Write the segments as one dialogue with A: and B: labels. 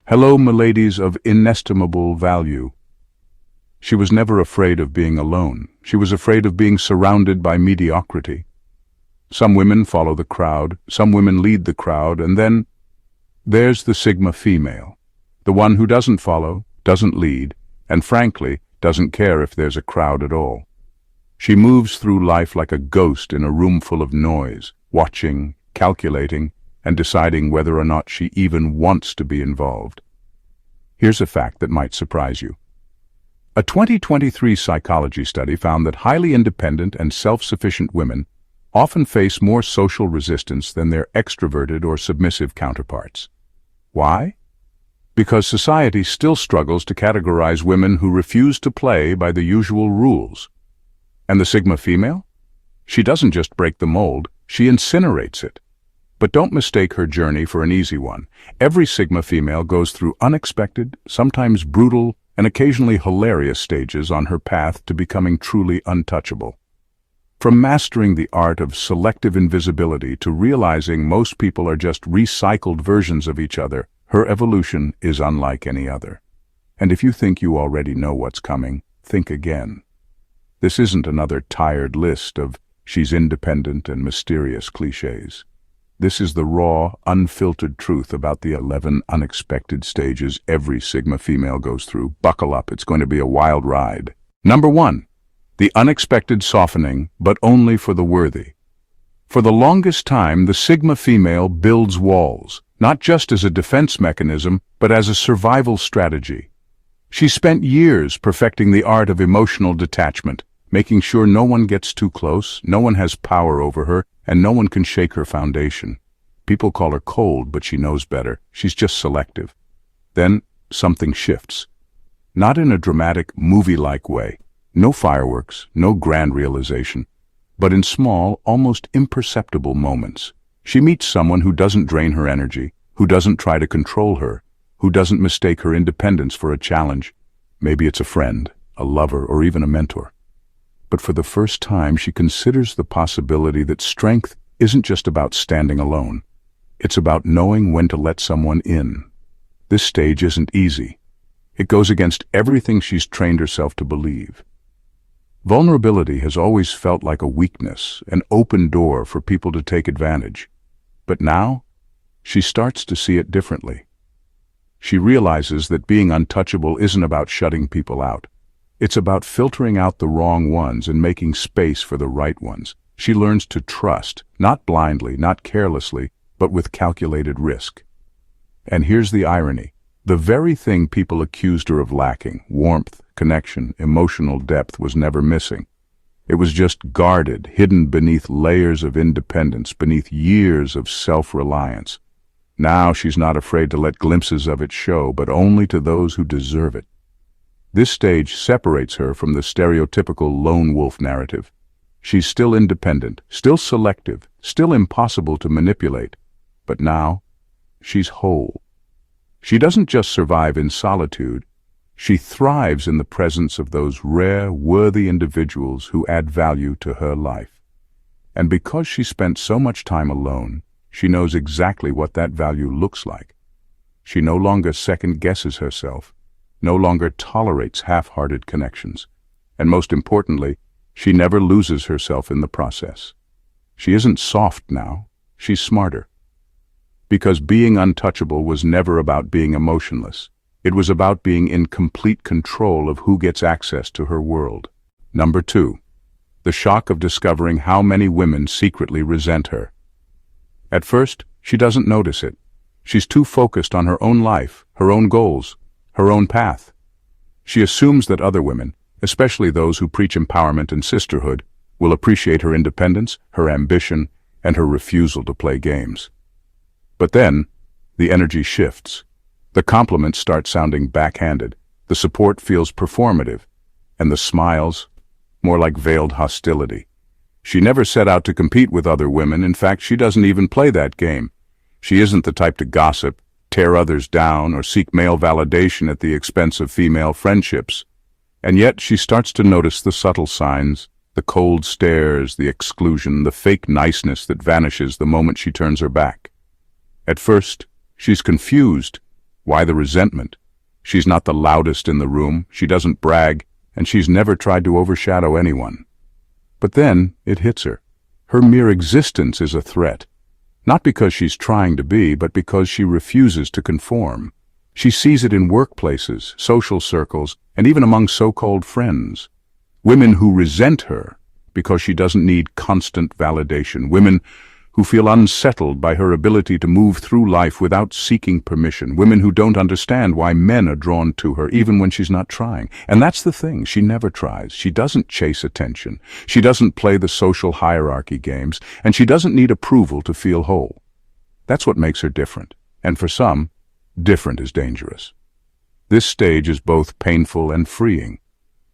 A: Hello, miladies of inestimable value. She was never afraid of being alone. She was afraid of being surrounded by mediocrity. Some women follow the crowd, some women lead the crowd, and then there's the Sigma female, the one who doesn't follow, doesn't lead, and frankly, doesn't care if there's a crowd at all. She moves through life like a ghost in a room full of noise, watching, calculating, and deciding whether or not she even wants to be involved. Here's a fact that might surprise you. A 2023 psychology study found that highly independent and self-sufficient women often face more social resistance than their extroverted or submissive counterparts. Why? Because society still struggles to categorize women who refuse to play by the usual rules. And the Sigma female? She doesn't just break the mold, she incinerates it. But don't mistake her journey for an easy one. Every Sigma female goes through unexpected, sometimes brutal, and occasionally hilarious stages on her path to becoming truly untouchable. From mastering the art of selective invisibility to realizing most people are just recycled versions of each other, her evolution is unlike any other. And if you think you already know what's coming, think again. This isn't another tired list of "she's independent and mysterious" cliches. This is the raw, unfiltered truth about the 11 unexpected stages every Sigma female goes through. Buckle up, it's going to be a wild ride. Number 1. The unexpected softening, but only for the worthy. For the longest time, the Sigma female builds walls, not just as a defense mechanism, but as a survival strategy. She spent years perfecting the art of emotional detachment, making sure no one gets too close, no one has power over her, and no one can shake her foundation. People call her cold, but she knows better. She's just selective. Then something shifts. Not in a dramatic, movie-like way. No fireworks, no grand realization, but in small, almost imperceptible moments. She meets someone who doesn't drain her energy, who doesn't try to control her, who doesn't mistake her independence for a challenge. Maybe it's a friend, a lover, or even a mentor. But for the first time, she considers the possibility that strength isn't just about standing alone. It's about knowing when to let someone in. This stage isn't easy. It goes against everything she's trained herself to believe. Vulnerability has always felt like a weakness, an open door for people to take advantage. But now, she starts to see it differently. She realizes that being untouchable isn't about shutting people out. It's about filtering out the wrong ones and making space for the right ones. She learns to trust, not blindly, not carelessly, but with calculated risk. And here's the irony. The very thing people accused her of lacking, warmth, connection, emotional depth, was never missing. It was just guarded, hidden beneath layers of independence, beneath years of self-reliance. Now she's not afraid to let glimpses of it show, but only to those who deserve it. This stage separates her from the stereotypical lone wolf narrative. She's still independent, still selective, still impossible to manipulate, but now she's whole. She doesn't just survive in solitude, she thrives in the presence of those rare, worthy individuals who add value to her life. And because she spent so much time alone, she knows exactly what that value looks like. She no longer second-guesses herself, no longer tolerates half-hearted connections, and most importantly, she never loses herself in the process. She isn't soft now, she's smarter. Because being untouchable was never about being emotionless. It was about being in complete control of who gets access to her world. Number 2. The shock of discovering how many women secretly resent her. At first, she doesn't notice it. She's too focused on her own life, her own goals, her own path. She assumes that other women, especially those who preach empowerment and sisterhood, will appreciate her independence, her ambition, and her refusal to play games. But then, the energy shifts. The compliments start sounding backhanded, the support feels performative, and the smiles, more like veiled hostility. She never set out to compete with other women. In fact, she doesn't even play that game. She isn't the type to gossip, tear others down, or seek male validation at the expense of female friendships. And yet she starts to notice the subtle signs, the cold stares, the exclusion, the fake niceness that vanishes the moment she turns her back. At first, she's confused. Why the resentment? She's not the loudest in the room, she doesn't brag, and she's never tried to overshadow anyone. But then it hits her. Her mere existence is a threat. Not because she's trying to be, but because she refuses to conform. She sees it in workplaces, social circles, and even among so-called friends. Women who resent her because she doesn't need constant validation. Women who feel unsettled by her ability to move through life without seeking permission. Women who don't understand why men are drawn to her even when she's not trying. And that's the thing, she never tries. She doesn't chase attention. She doesn't play the social hierarchy games, and she doesn't need approval to feel whole. That's what makes her different. And for some, different is dangerous. This stage is both painful and freeing.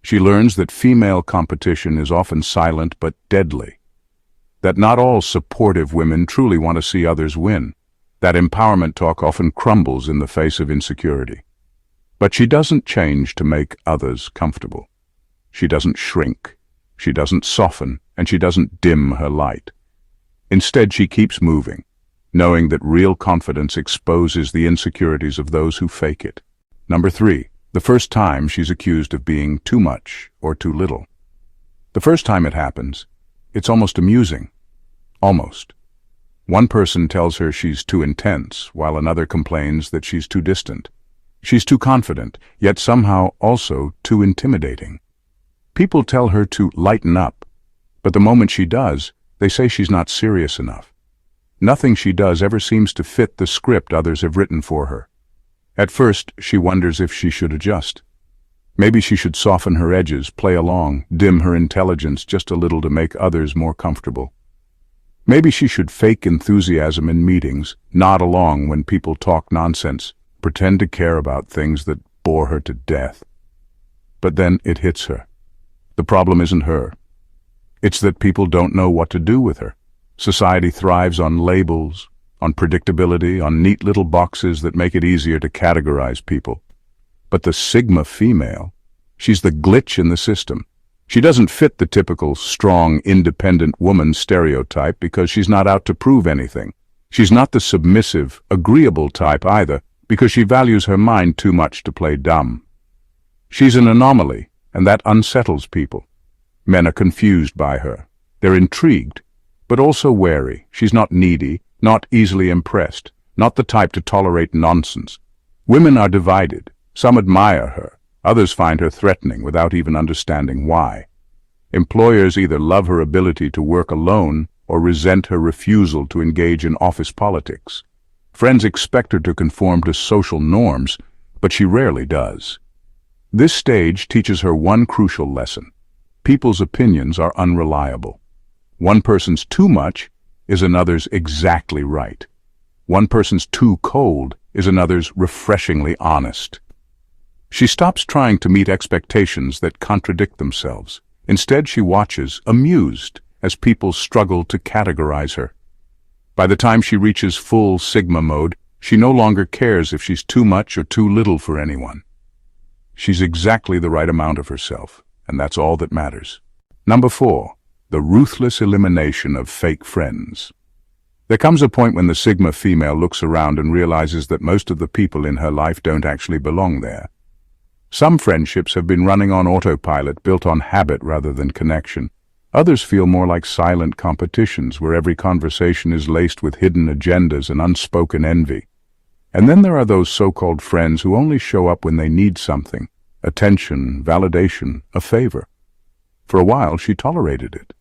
A: She learns that female competition is often silent but deadly. That not all supportive women truly want to see others win. That empowerment talk often crumbles in the face of insecurity. But she doesn't change to make others comfortable. She doesn't shrink. She doesn't soften, and she doesn't dim her light. Instead, she keeps moving, knowing that real confidence exposes the insecurities of those who fake it. Number 3, the first time she's accused of being too much or too little. The first time it happens, it's almost amusing. Almost. One person tells her she's too intense, while another complains that she's too distant. She's too confident, yet somehow also too intimidating. People tell her to lighten up, but the moment she does, they say she's not serious enough. Nothing she does ever seems to fit the script others have written for her. At first, she wonders if she should adjust. Maybe she should soften her edges, play along, dim her intelligence just a little to make others more comfortable. Maybe she should fake enthusiasm in meetings, nod along when people talk nonsense, pretend to care about things that bore her to death. But then it hits her. The problem isn't her. It's that people don't know what to do with her. Society thrives on labels, on predictability, on neat little boxes that make it easier to categorize people. But the Sigma female, she's the glitch in the system. She doesn't fit the typical strong, independent woman stereotype because she's not out to prove anything. She's not the submissive, agreeable type either because she values her mind too much to play dumb. She's an anomaly, and that unsettles people. Men are confused by her. They're intrigued, but also wary. She's not needy, not easily impressed, not the type to tolerate nonsense. Women are divided. Some admire her. Others find her threatening without even understanding why. Employers either love her ability to work alone or resent her refusal to engage in office politics. Friends expect her to conform to social norms, but she rarely does. This stage teaches her one crucial lesson. People's opinions are unreliable. One person's too much is another's exactly right. One person's too cold is another's refreshingly honest. She stops trying to meet expectations that contradict themselves. Instead, she watches, amused, as people struggle to categorize her. By the time she reaches full Sigma mode, she no longer cares if she's too much or too little for anyone. She's exactly the right amount of herself, and that's all that matters. Number 4, the ruthless elimination of fake friends. There comes a point when the Sigma female looks around and realizes that most of the people in her life don't actually belong there. Some friendships have been running on autopilot, built on habit rather than connection. Others feel more like silent competitions where every conversation is laced with hidden agendas and unspoken envy. And then there are those so-called friends who only show up when they need something, attention, validation, a favor. For a while, she tolerated it.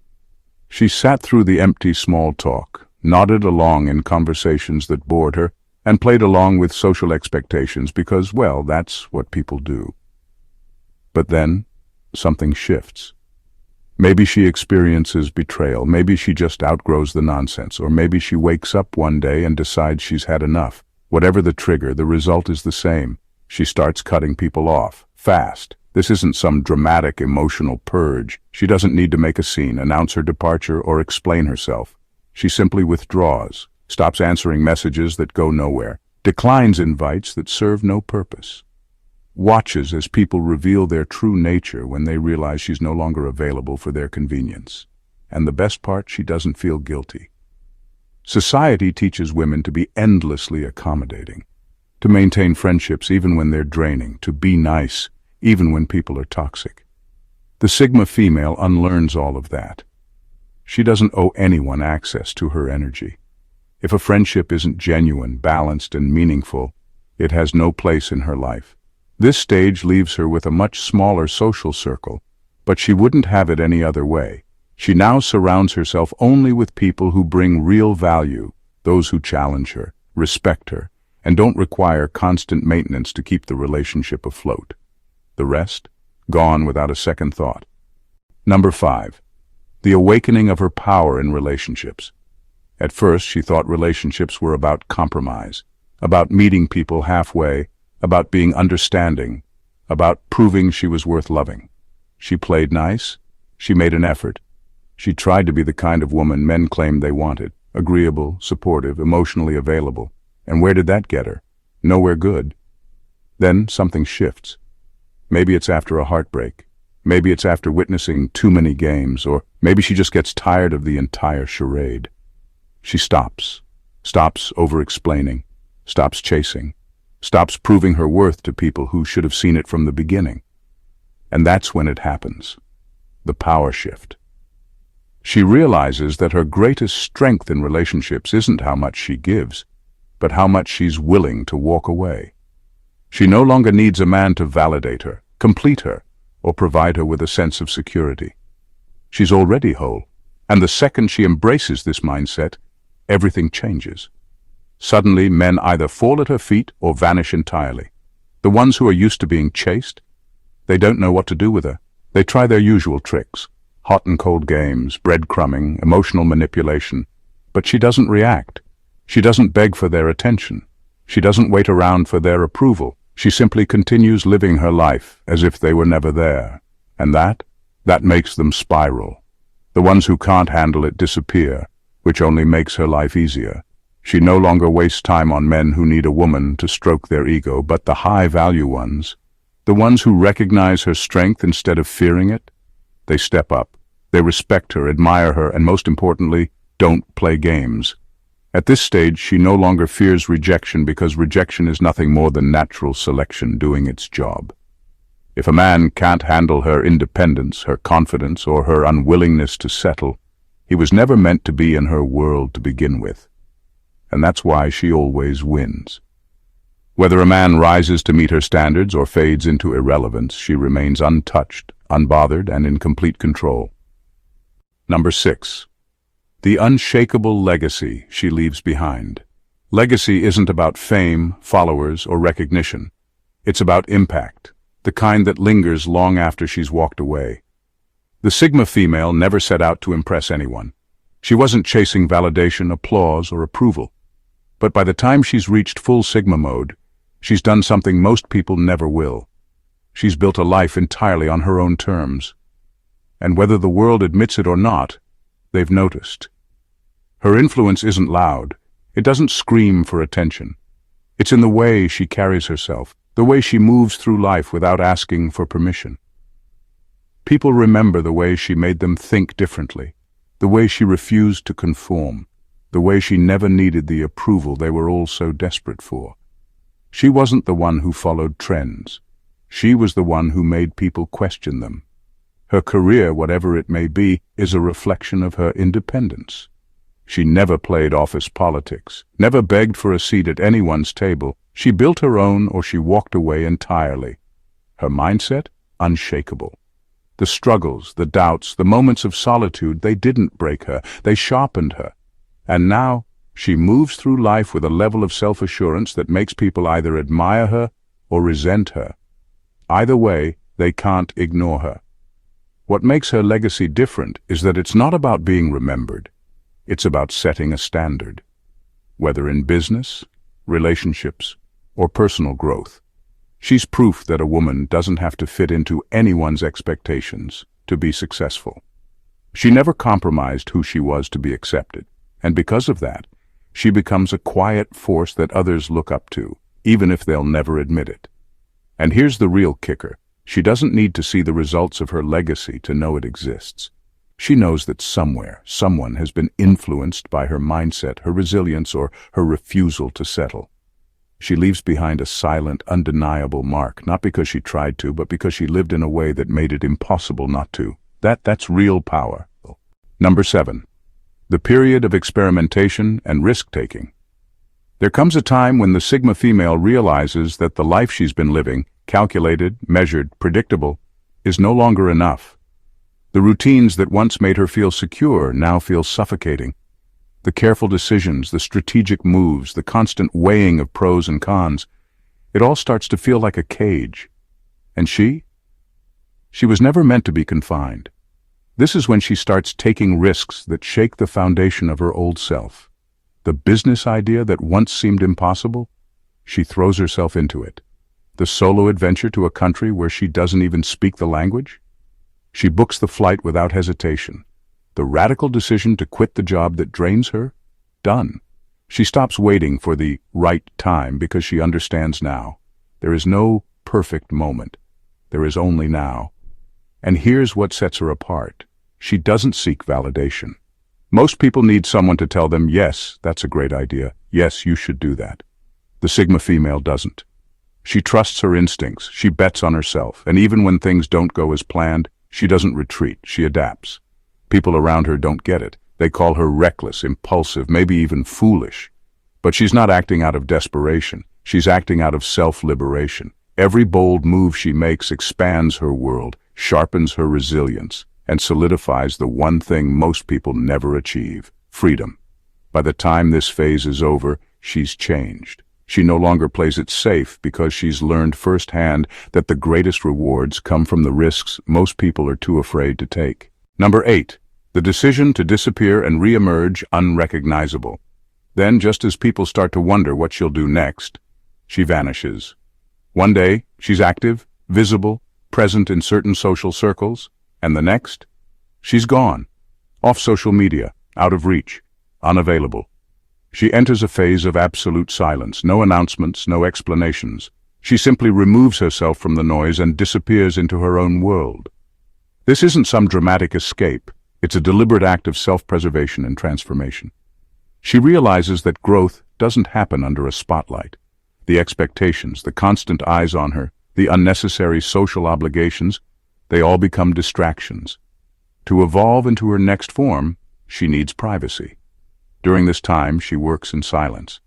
A: She sat through the empty small talk, nodded along in conversations that bored her, and played along with social expectations because, well, that's what people do. But then, something shifts. Maybe she experiences betrayal, maybe she just outgrows the nonsense, or maybe she wakes up one day and decides she's had enough. Whatever the trigger, the result is the same. She starts cutting people off, fast. This isn't some dramatic emotional purge. She doesn't need to make a scene, announce her departure, or explain herself. She simply withdraws, stops answering messages that go nowhere, declines invites that serve no purpose. Watches as people reveal their true nature when they realize she's no longer available for their convenience. And the best part, she doesn't feel guilty. Society teaches women to be endlessly accommodating, to maintain friendships even when they're draining, to be nice even when people are toxic. The Sigma female unlearns all of that. She doesn't owe anyone access to her energy. If a friendship isn't genuine, balanced, and meaningful, it has no place in her life. This stage leaves her with a much smaller social circle, but she wouldn't have it any other way. She now surrounds herself only with people who bring real value, those who challenge her, respect her, and don't require constant maintenance to keep the relationship afloat. The rest? Gone without a second thought. Number 5. The awakening of her power in relationships. At first, she thought relationships were about compromise, about meeting people halfway, about being understanding, about proving she was worth loving. She played nice. She made an effort. She tried to be the kind of woman men claimed they wanted, agreeable, supportive, emotionally available. And where did that get her? Nowhere good. Then something shifts. Maybe it's after a heartbreak. Maybe it's after witnessing too many games, or maybe she just gets tired of the entire charade. She stops over-explaining, stops chasing, stops proving her worth to people who should have seen it from the beginning. And that's when it happens. The power shift. She realizes that her greatest strength in relationships isn't how much she gives, but how much she's willing to walk away. She no longer needs a man to validate her, complete her, or provide her with a sense of security. She's already whole, and the second she embraces this mindset, everything changes. Suddenly, men either fall at her feet or vanish entirely. The ones who are used to being chased, they don't know what to do with her. They try their usual tricks, hot and cold games, breadcrumbing, emotional manipulation. But she doesn't react. She doesn't beg for their attention. She doesn't wait around for their approval. She simply continues living her life as if they were never there. And that makes them spiral. The ones who can't handle it disappear, which only makes her life easier. She no longer wastes time on men who need a woman to stroke their ego, but the high-value ones, the ones who recognize her strength instead of fearing it. They step up. They respect her, admire her, and most importantly, don't play games. At this stage, she no longer fears rejection because rejection is nothing more than natural selection doing its job. If a man can't handle her independence, her confidence, or her unwillingness to settle, he was never meant to be in her world to begin with. And that's why she always wins. Whether a man rises to meet her standards or fades into irrelevance, she remains untouched, unbothered, and in complete control. Number 6. The unshakable legacy she leaves behind. Legacy isn't about fame, followers, or recognition. It's about impact, the kind that lingers long after she's walked away. The Sigma female never set out to impress anyone. She wasn't chasing validation, applause, or approval. But by the time she's reached full Sigma mode, she's done something most people never will. She's built a life entirely on her own terms. And whether the world admits it or not, they've noticed. Her influence isn't loud. It doesn't scream for attention. It's in the way she carries herself, the way she moves through life without asking for permission. People remember the way she made them think differently, the way she refused to conform, the way she never needed the approval they were all so desperate for. She wasn't the one who followed trends. She was the one who made people question them. Her career, whatever it may be, is a reflection of her independence. She never played office politics, never begged for a seat at anyone's table. She built her own or she walked away entirely. Her mindset? Unshakable. The struggles, the doubts, the moments of solitude, they didn't break her, they sharpened her. And now, she moves through life with a level of self-assurance that makes people either admire her or resent her. Either way, they can't ignore her. What makes her legacy different is that it's not about being remembered. It's about setting a standard. Whether in business, relationships, or personal growth. She's proof that a woman doesn't have to fit into anyone's expectations to be successful. She never compromised who she was to be accepted, and because of that, she becomes a quiet force that others look up to, even if they'll never admit it. And here's the real kicker. She doesn't need to see the results of her legacy to know it exists. She knows that somewhere, someone has been influenced by her mindset, her resilience, or her refusal to settle. She leaves behind a silent, undeniable mark, not because she tried to, but because she lived in a way that made it impossible not to. That's real power. Number 7. The period of experimentation and risk-taking. There comes a time when the Sigma female realizes that the life she's been living, calculated, measured, predictable, is no longer enough. The routines that once made her feel secure now feel suffocating. The careful decisions, the strategic moves, the constant weighing of pros and cons, it all starts to feel like a cage. And she? She was never meant to be confined. This is when she starts taking risks that shake the foundation of her old self. The business idea that once seemed impossible, she throws herself into it. The solo adventure to a country where she doesn't even speak the language? She books the flight without hesitation. The radical decision to quit the job that drains her? Done. She stops waiting for the right time because she understands now. There is no perfect moment. There is only now. And here's what sets her apart. She doesn't seek validation. Most people need someone to tell them, yes, that's a great idea. Yes, you should do that. The Sigma female doesn't. She trusts her instincts. She bets on herself. And even when things don't go as planned, she doesn't retreat. She adapts. People around her don't get it. They call her reckless, impulsive, maybe even foolish. But she's not acting out of desperation. She's acting out of self-liberation. Every bold move she makes expands her world, sharpens her resilience, and solidifies the one thing most people never achieve: freedom. By the time this phase is over, she's changed. She no longer plays it safe because she's learned firsthand that the greatest rewards come from the risks most people are too afraid to take. Number 8. The decision to disappear and re-emerge unrecognizable. Then, just as people start to wonder what she'll do next, she vanishes. One day, she's active, visible, present in certain social circles, and the next, she's gone. Off social media, out of reach, unavailable. She enters a phase of absolute silence, no announcements, no explanations. She simply removes herself from the noise and disappears into her own world. This isn't some dramatic escape. It's a deliberate act of self-preservation and transformation. She realizes that growth doesn't happen under a spotlight. The expectations, the constant eyes on her, the unnecessary social obligations, they all become distractions. To evolve into her next form, she needs privacy. During this time, she works in silence.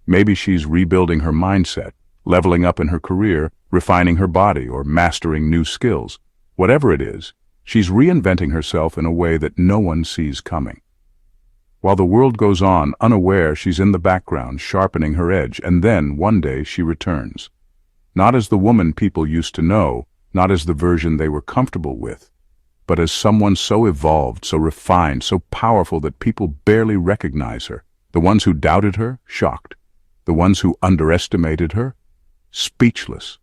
A: Maybe she's rebuilding her mindset, leveling up in her career, refining her body, or mastering new skills. Whatever it is, she's reinventing herself in a way that no one sees coming. While the world goes on, unaware, she's in the background, sharpening her edge, and then, one day, she returns. Not as the woman people used to know, not as the version they were comfortable with, but as someone so evolved, so refined, so powerful that people barely recognize her. The ones who doubted her, shocked. The ones who underestimated her, speechless.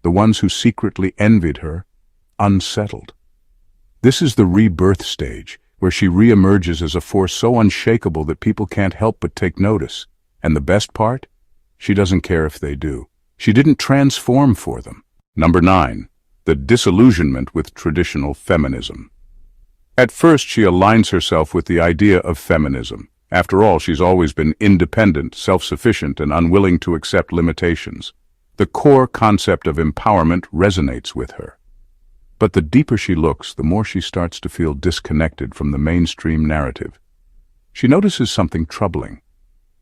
A: The ones who secretly envied her, unsettled. This is the rebirth stage, where she re-emerges as a force so unshakable that people can't help but take notice. And the best part? She doesn't care if they do. She didn't transform for them. Number 9. The disillusionment with traditional feminism. At first, she aligns herself with the idea of feminism. After all, she's always been independent, self-sufficient, and unwilling to accept limitations. The core concept of empowerment resonates with her. But the deeper she looks, the more she starts to feel disconnected from the mainstream narrative. She notices something troubling.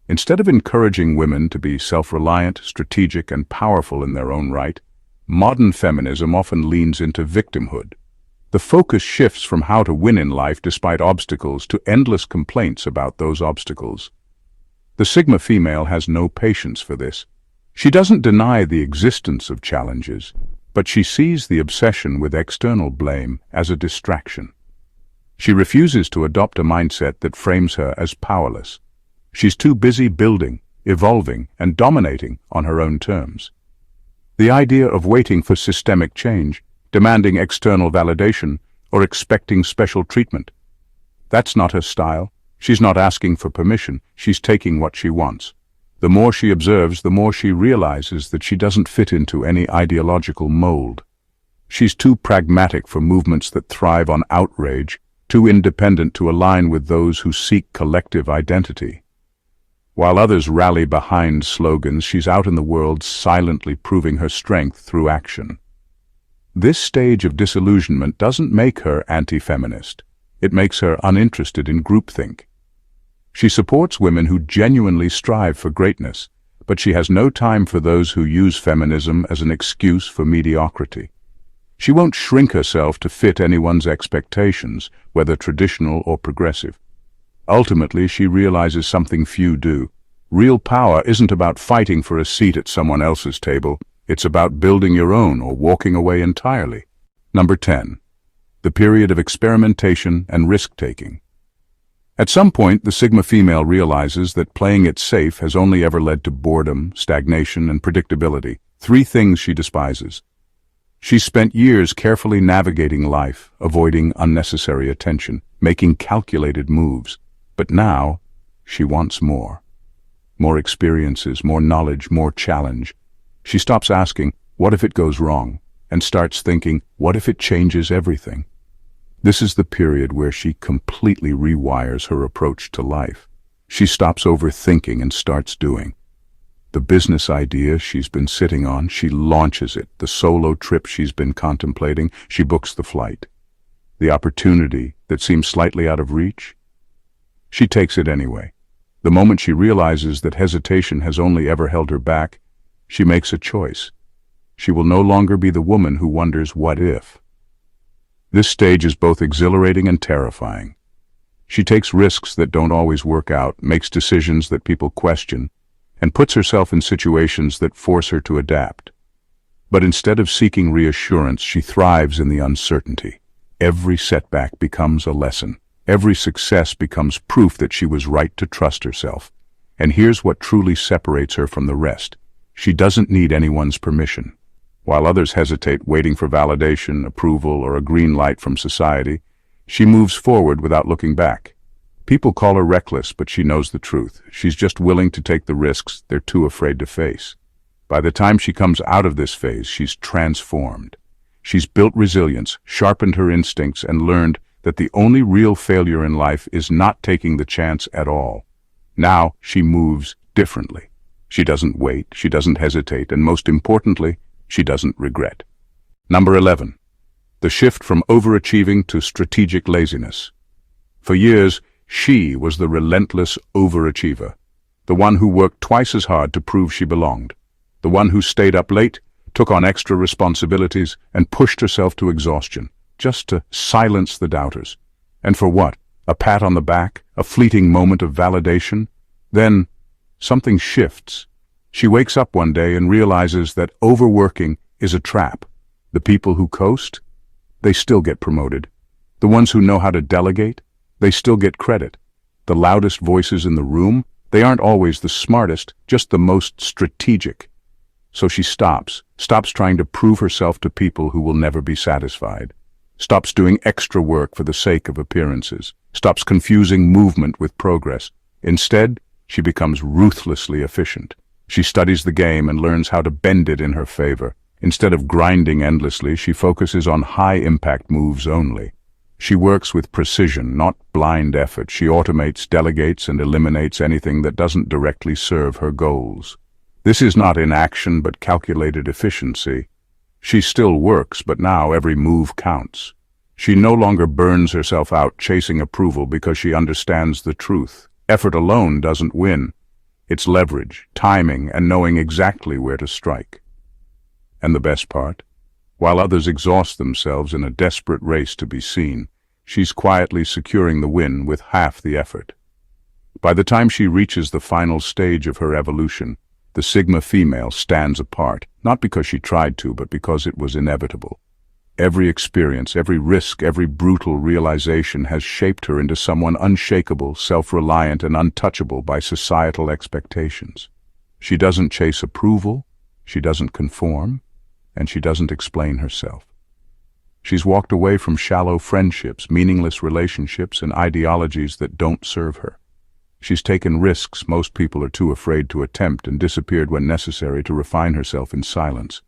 A: Instead of encouraging women to be self-reliant, strategic, and powerful in their own right, modern feminism often leans into victimhood. The focus shifts from how to win in life despite obstacles to endless complaints about those obstacles. The Sigma female has no patience for this. She doesn't deny the existence of challenges, but she sees the obsession with external blame as a distraction. She refuses to adopt a mindset that frames her as powerless. She's too busy building, evolving, and dominating on her own terms. The idea of waiting for systemic change, demanding external validation, or expecting special treatment, that's not her style. She's not asking for permission. She's taking what she wants. The more she observes, the more she realizes that she doesn't fit into any ideological mold. She's too pragmatic for movements that thrive on outrage, too independent to align with those who seek collective identity. While others rally behind slogans, she's out in the world silently proving her strength through action. This stage of disillusionment doesn't make her anti-feminist. It makes her uninterested in groupthink. She supports women who genuinely strive for greatness, but she has no time for those who use feminism as an excuse for mediocrity. She won't shrink herself to fit anyone's expectations, whether traditional or progressive. Ultimately, she realizes something few do. Real power isn't about fighting for a seat at someone else's table. It's about building your own or walking away entirely. Number 10. The period of experimentation and risk-taking. At some point, the Sigma female realizes that playing it safe has only ever led to boredom, stagnation, and predictability, three things she despises. She spent years carefully navigating life, avoiding unnecessary attention, making calculated moves. But now, she wants more. More experiences, more knowledge, more challenge. She stops asking, what if it goes wrong? And starts thinking, what if it changes everything? This is the period where she completely rewires her approach to life. She stops overthinking and starts doing. The business idea she's been sitting on, she launches it. The solo trip she's been contemplating, she books the flight. The opportunity that seems slightly out of reach, she takes it anyway. The moment she realizes that hesitation has only ever held her back, she makes a choice. She will no longer be the woman who wonders what if. This stage is both exhilarating and terrifying. She takes risks that don't always work out, makes decisions that people question, and puts herself in situations that force her to adapt. But instead of seeking reassurance, she thrives in the uncertainty. Every setback becomes a lesson. Every success becomes proof that she was right to trust herself. And here's what truly separates her from the rest. She doesn't need anyone's permission. While others hesitate, waiting for validation, approval, or a green light from society, she moves forward without looking back. People call her reckless, but she knows the truth. She's just willing to take the risks they're too afraid to face. By the time she comes out of this phase, she's transformed. She's built resilience, sharpened her instincts, and learned that the only real failure in life is not taking the chance at all. Now she moves differently. She doesn't wait, she doesn't hesitate, and most importantly, she doesn't regret. Number 11. The shift from overachieving to strategic laziness. For years, she was the relentless overachiever, the one who worked twice as hard to prove she belonged, the one who stayed up late, took on extra responsibilities, and pushed herself to exhaustion, just to silence the doubters. And for what? A pat on the back? A fleeting moment of validation? Then, something shifts. She wakes up one day and realizes that overworking is a trap. The people who coast, they still get promoted. The ones who know how to delegate, they still get credit. The loudest voices in the room, they aren't always the smartest, just the most strategic. So she stops trying to prove herself to people who will never be satisfied. Stops doing extra work for the sake of appearances. Stops confusing movement with progress. Instead, she becomes ruthlessly efficient. She studies the game and learns how to bend it in her favor. Instead of grinding endlessly, she focuses on high-impact moves only. She works with precision, not blind effort. She automates, delegates, and eliminates anything that doesn't directly serve her goals. This is not inaction but calculated efficiency. She still works, but now every move counts. She no longer burns herself out chasing approval because she understands the truth. Effort alone doesn't win. It's leverage, timing, and knowing exactly where to strike. And the best part? While others exhaust themselves in a desperate race to be seen, she's quietly securing the win with half the effort. By the time she reaches the final stage of her evolution, the Sigma female stands apart, not because she tried to, but because it was inevitable. Every experience, every risk, every brutal realization has shaped her into someone unshakable, self-reliant, and untouchable by societal expectations. She doesn't chase approval, she doesn't conform, and she doesn't explain herself. She's walked away from shallow friendships, meaningless relationships, and ideologies that don't serve her. She's taken risks most people are too afraid to attempt and disappeared when necessary to refine herself in silence.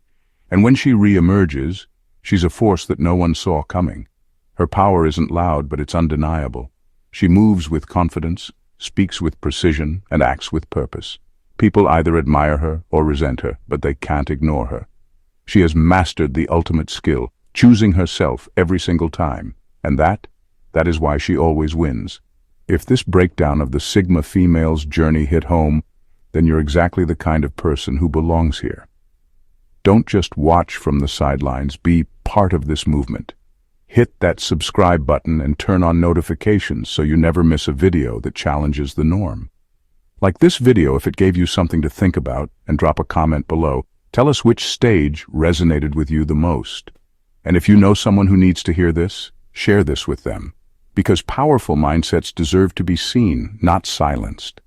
A: And when she re-emerges, she's a force that no one saw coming. Her power isn't loud, but it's undeniable. She moves with confidence, speaks with precision, and acts with purpose. People either admire her or resent her, but they can't ignore her. She has mastered the ultimate skill, choosing herself every single time. And that is why she always wins. If this breakdown of the Sigma female's journey hit home, then you're exactly the kind of person who belongs here. Don't just watch from the sidelines, be part of this movement. Hit that subscribe button and turn on notifications so you never miss a video that challenges the norm. Like this video if it gave you something to think about, and drop a comment below. Tell us which stage resonated with you the most. And if you know someone who needs to hear this, share this with them. Because powerful mindsets deserve to be seen, not silenced.